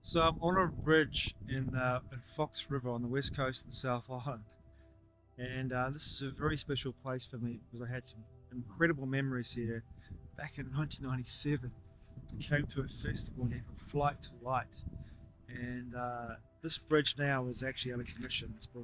So I'm on a bridge in Fox River on the west coast of the South Island, and this is a very special place for me because I had some incredible memories here back in 1997. I came to a festival here called Flight to Light, and this bridge now is actually out of commission. It's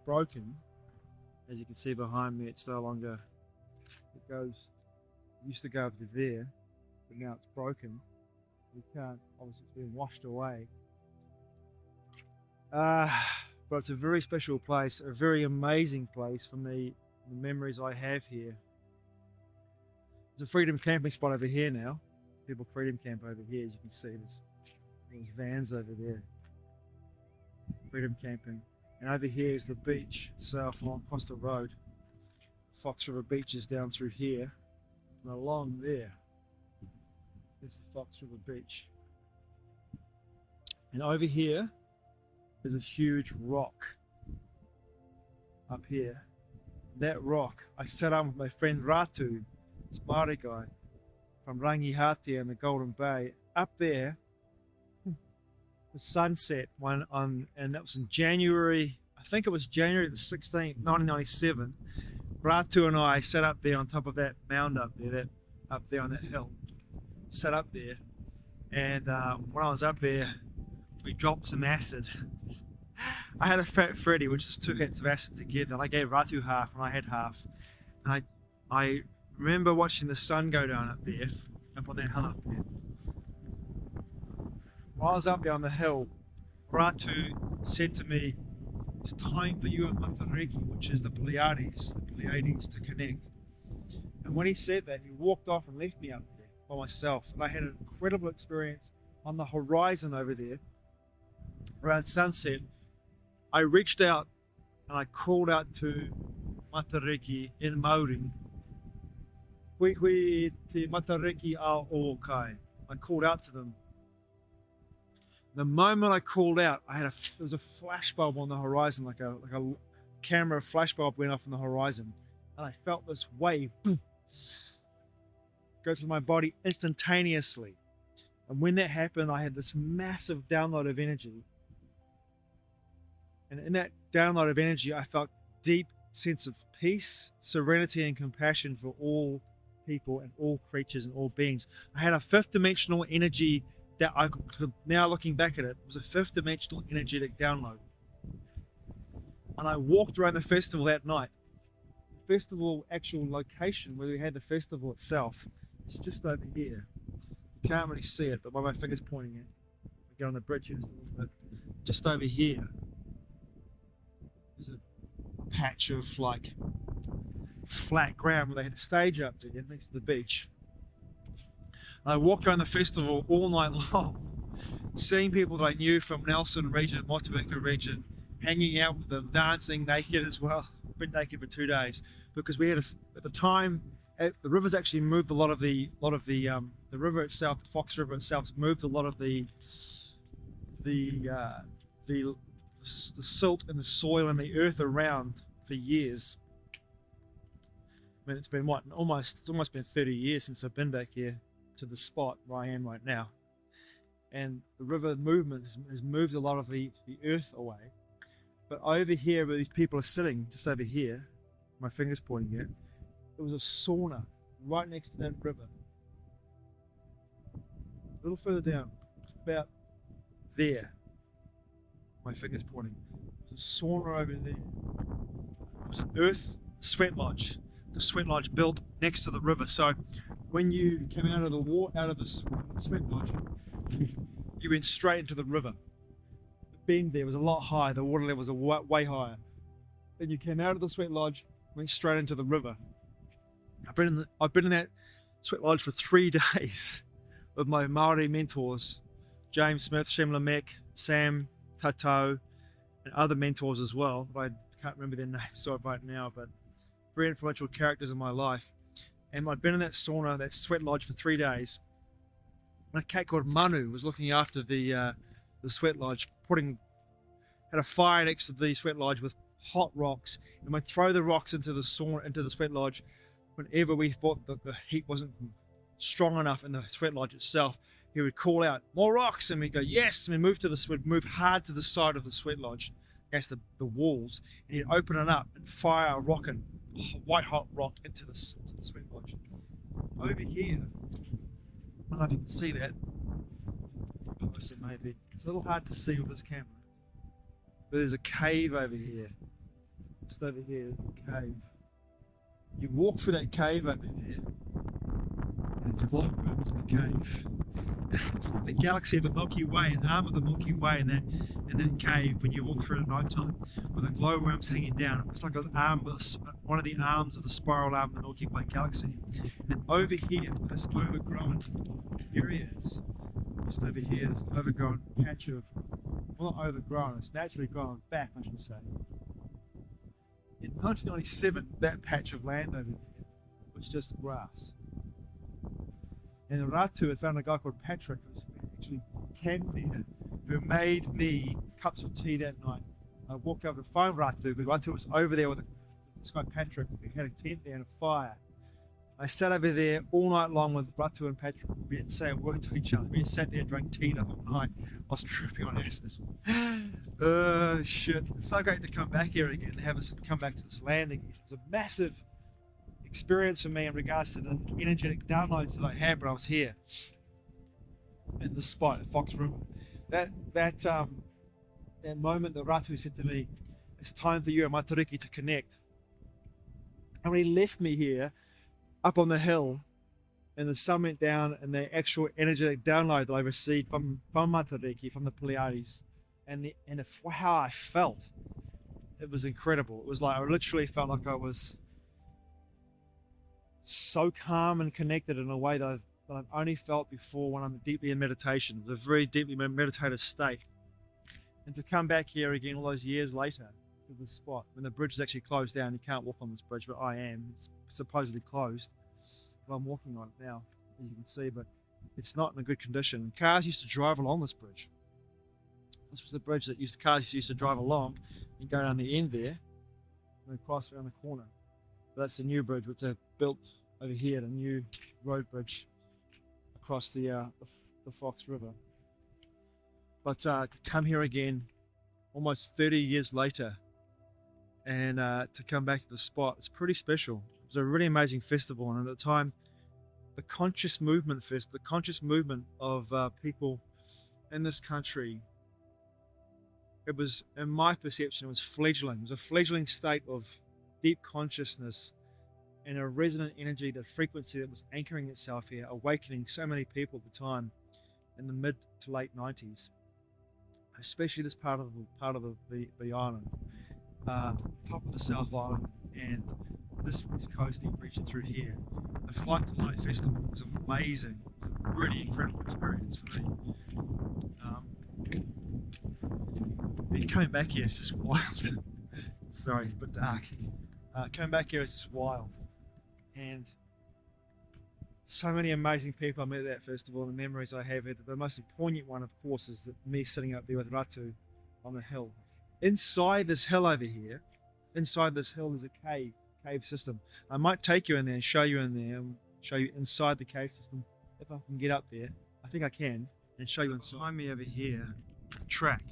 broken, as you can see behind me. It's no longer. It used to go up to there, but now it's broken. We can't, obviously it's been washed away. But it's a very special place, a very amazing place for me, the memories I have here. There's a freedom camping spot over here now. People freedom camp over here, as you can see. There's vans over there. Freedom camping. And over here is the beach itself along across the road. Fox River Beach is down through here. And along there is the Fox River Beach. And over here is a huge rock up here. That rock, I sat up with my friend Ratu, this Māori guy from Rangihātia in the Golden Bay, up there. The sunset and that was in January, I think it was January the 16th, 1997. Ratu and I sat up there on top of that mound up there on that hill. Sat up there, and when I was up there, we dropped some acid. I had a Fat Freddy, which is 2 hits of acid together, and I gave Ratu half and I had half. And I remember watching the sun go down up there, up on that hill up there. While I was up there on the hill, Ratu said to me, "It's time for you and Matariki," which is the Pleiades to connect. And when he said that, he walked off and left me up there by myself. And I had an incredible experience on the horizon over there. Around sunset, I reached out and I called out to Matariki in Māori. "Hui hui te Matariki a o kai." I called out to them. The moment I called out, there was a flashbulb on the horizon, like a camera flashbulb went off on the horizon, and I felt this wave boom, go through my body instantaneously. And when that happened, I had this massive download of energy. And in that download of energy, I felt deep sense of peace, serenity, and compassion for all people and all creatures and all beings. I had a fifth dimensional energy that I could, now looking back at it, was a fifth dimensional energetic download. And I walked around the festival that night. The festival actual location where we had the festival itself, it's just over here. You can't really see it, but by my finger's pointing it. I get on the bridge here just a little bit. Just over here, there's a patch of like flat ground where they had a stage up there next to the beach. I walked around the festival all night long, seeing people that I knew from Nelson region, Motueka region, hanging out with them, dancing naked as well. Been naked for 2 days because we had at the time the river's actually moved a lot of the river itself, the Fox River itself, has moved a lot of the silt and the soil and the earth around for years. I mean, it's been almost been 30 years since I've been back here to the spot where I am right now, and the river movement has moved a lot of the earth away. But over here where these people are sitting, just over here, my finger's pointing at, there was a sauna right next to that river, a little further down, about there, my finger's pointing. There's a sauna over there. It was an earth sweat lodge. The sweat lodge built next to the river, so when you came out of the sweat lodge, you went straight into the river. The bend there was a lot higher, the water levels are way higher. Then you came out of the sweat lodge, went straight into the river. I've been in that sweat lodge for 3 days with my Māori mentors, James Smith, Shem Lamek, Sam, Tato, and other mentors as well. I can't remember their names right now, but very influential characters in my life. And I'd been in that sauna, that sweat lodge for 3 days. And a cat called Manu was looking after the sweat lodge, had a fire next to the sweat lodge with hot rocks, and we'd throw the rocks into the sauna, into the sweat lodge whenever we thought that the heat wasn't strong enough in the sweat lodge itself. he would call out, "More rocks," and we'd go, "Yes," and we'd move hard to the side of the sweat lodge, against the walls, and he'd open it up and fire a rock, and white hot rock into the sweat lodge. Over here, I don't know if you can see that. Closer maybe. It's a little hard to see with this camera, but there's a cave over here. Just over here, there's a cave. You walk through that cave over there, and it's glow worms in the cave. The galaxy of the Milky Way, an arm of the Milky Way in that cave when you walk through at night time, with the glowworms hanging down. It's like an arm, one of the arms of the spiral arm of the Milky Way galaxy. And over here, this overgrown area is just over here, this overgrown patch of, well, not overgrown, it's naturally grown back, I should say. In 1997, that patch of land over there was just grass. And in Ratu, I found a guy called Patrick, who was actually camped there, who made me cups of tea that night. I walked over to find Ratu, because Ratu was over there with this guy Patrick. He had a tent there and a fire. I sat over there all night long with Ratu and Patrick. We didn't say a word to each other. We just sat there and drank tea the whole night. I was tripping on acid. Oh shit. It's so great to come back here again and have us come back to this land again. It was a massive experience for me in regards to the energetic downloads that I had when I was here in this spot at Fox River. That moment that Ratu said to me, "It's time for you and Matariki to connect." And when he left me here up on the hill and the sun went down, and the actual energetic download that I received from Matariki, from the Pleiades, and how I felt, it was incredible. It was like I literally felt like I was so calm and connected in a way that I've only felt before when I'm deeply in meditation. It was a very deeply meditative state. And to come back here again all those years later to this spot, when the bridge is actually closed down, you can't walk on this bridge, but I am. It's supposedly closed. But I'm walking on it now, as you can see, but it's not in a good condition. Cars used to drive along this bridge. This was the bridge that cars used to drive along and go down the end there and cross around the corner. But that's the new bridge, which they've built over here, the new road bridge across the Fox River. But to come here again almost 30 years later and to come back to the spot, it's pretty special. It was a really amazing festival, and at the time, the conscious movement of people in this country, it was, in my perception, it was fledgling. It was a fledgling state of deep consciousness and a resonant energy, the frequency that was anchoring itself here, awakening so many people at the time in the mid to late 90s, especially this part of the island, top of the South Island, and this West Coast deep reaching through here. The Flight to Light Festival was amazing. It was a really incredible experience for me. And coming back here is just wild. Sorry, it's a bit dark. Coming back here is just wild. And so many amazing people I met at that festival, and the memories I have. The most poignant one, of course, is me sitting up there with Ratu on the hill. Inside this hill over here, inside this hill is a cave system. I might take you in there and show you in there, and show you inside the cave system if I can get up there. I think I can, and show you inside. Behind me over here, a track.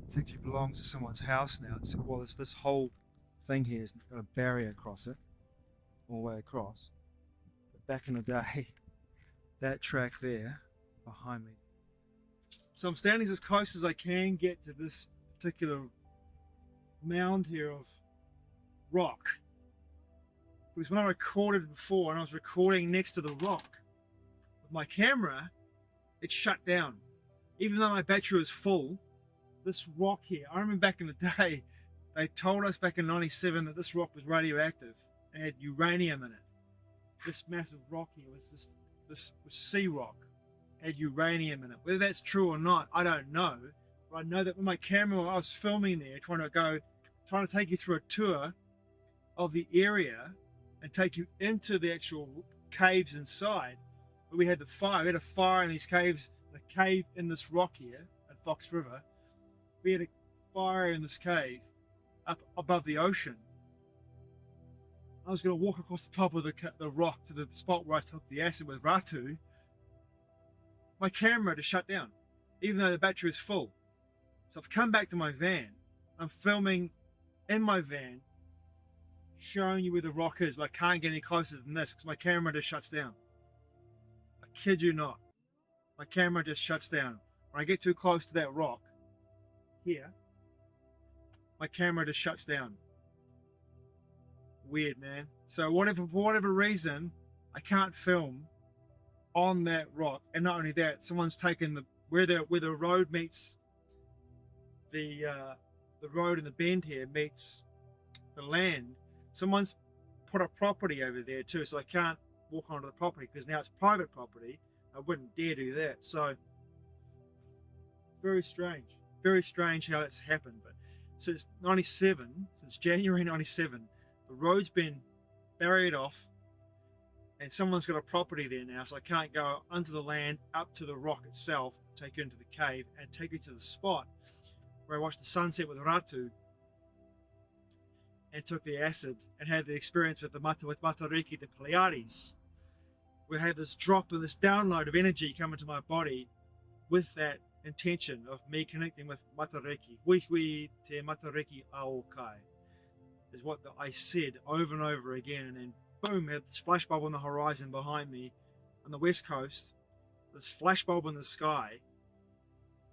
It actually belongs to someone's house now. Well, it's this whole thing here has got a barrier across it, all the way across. But back in the day, that track there behind me. So I'm standing as close as I can get to this particular mound here of rock. Because when I recorded before, and I was recording next to the rock with my camera, it shut down. Even though my battery was full, this rock here, I remember back in the day, they told us back in 97 that this rock was radioactive. It had uranium in it. This massive rock here was this was sea rock, had uranium in it. Whether that's true or not, I don't know. But I know that with my camera, I was filming there, trying to take you through a tour of the area and take you into the actual caves inside. But we had the fire. We had a fire in these caves, a cave in this rock here at Fox River. We had a fire in this cave up above the ocean. I was going to walk across the top of the rock to the spot where I took the acid with Ratu. my camera just shut down, even though the battery was full. So I've come back to my van. I'm filming in my van, showing you where the rock is, but I can't get any closer than this because my camera just shuts down. I kid you not. My camera just shuts down. When I get too close to that rock, here, my camera just shuts down. Weird, man. So for whatever reason, I can't film on that rock. And not only that, someone's taken where the road meets the road and the bend here meets the land. Someone's put a property over there too, so I can't walk onto the property because now it's private property. I wouldn't dare do that. So very strange how it's happened. But since January 97, the road's been barriered off, and someone's got a property there now, so I can't go under the land up to the rock itself, take you into the cave, and take you to the spot where I watched the sunset with Ratu and took the acid and had the experience with Matariki, the Pleiades. We had this drop and this download of energy come into my body with that intention of me connecting with Matariki. Wihui te Matariki Aokai is what I said over and over again, and then boom, had this flashbulb on the horizon behind me on the west coast, this flashbulb in the sky,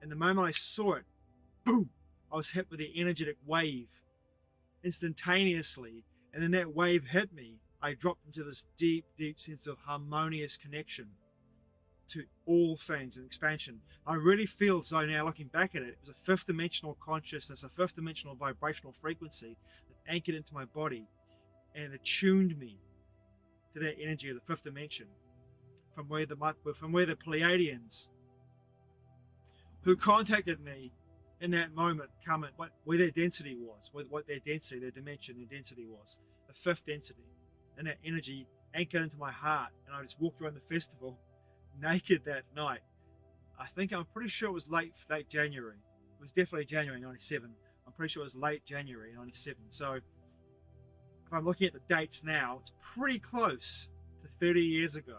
and the moment I saw it, boom, I was hit with the energetic wave instantaneously, and then that wave hit me. I dropped into this deep sense of harmonious connection to all things and expansion. I really feel as though now looking back at it, it was a fifth dimensional consciousness, a fifth dimensional vibrational frequency that anchored into my body and attuned me to that energy of the fifth dimension from where the Pleiadians who contacted me in that moment where their density was, what their density, their dimension, their density was, the fifth density, and that energy anchored into my heart. And I just walked around the festival naked that night. I'm pretty sure it was late January. It was definitely January 97. I'm pretty sure it was late January 97. So if I'm looking at the dates now, it's pretty close to 30 years ago.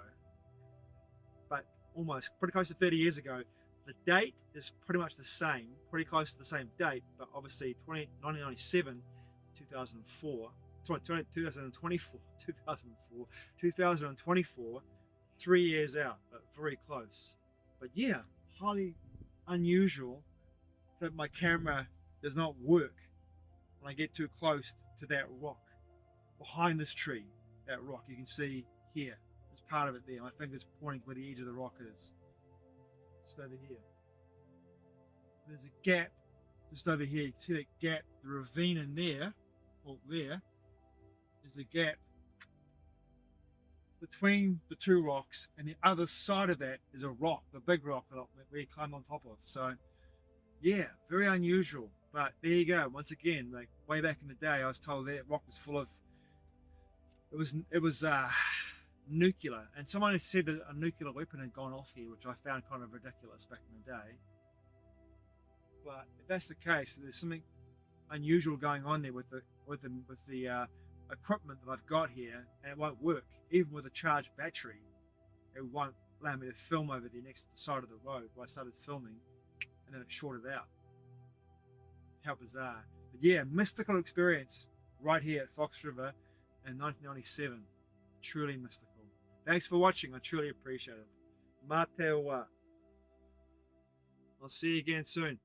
But almost pretty close to 30 years ago. The date is pretty much the same, pretty close to the same date, but obviously 1997, 2004, 2024, 3 years out, but very close. But yeah, highly unusual that my camera does not work when I get too close to that rock. Behind this tree, that rock, you can see here, there's part of it there. My finger's pointing where the edge of the rock is. Just over here. There's a gap just over here. You can see that gap, the ravine in there, or there, is the gap between the two rocks, and the other side of that is a rock, the big rock that we climbed on top of. So yeah, very unusual. But there you go. Once again, like way back in the day, I was told that rock was full of, it was nuclear, and someone had said that a nuclear weapon had gone off here, which I found kind of ridiculous back in the day. But if that's the case, there's something unusual going on there with the equipment that I've got here, and it won't work. Even with a charged battery, it won't allow me to film over the next side of the road where I started filming, and then it shorted out. How bizarre. But yeah, mystical experience right here at Fox River in 1997. Truly mystical. Thanks for watching. I truly appreciate it. Matewa. I'll see you again soon.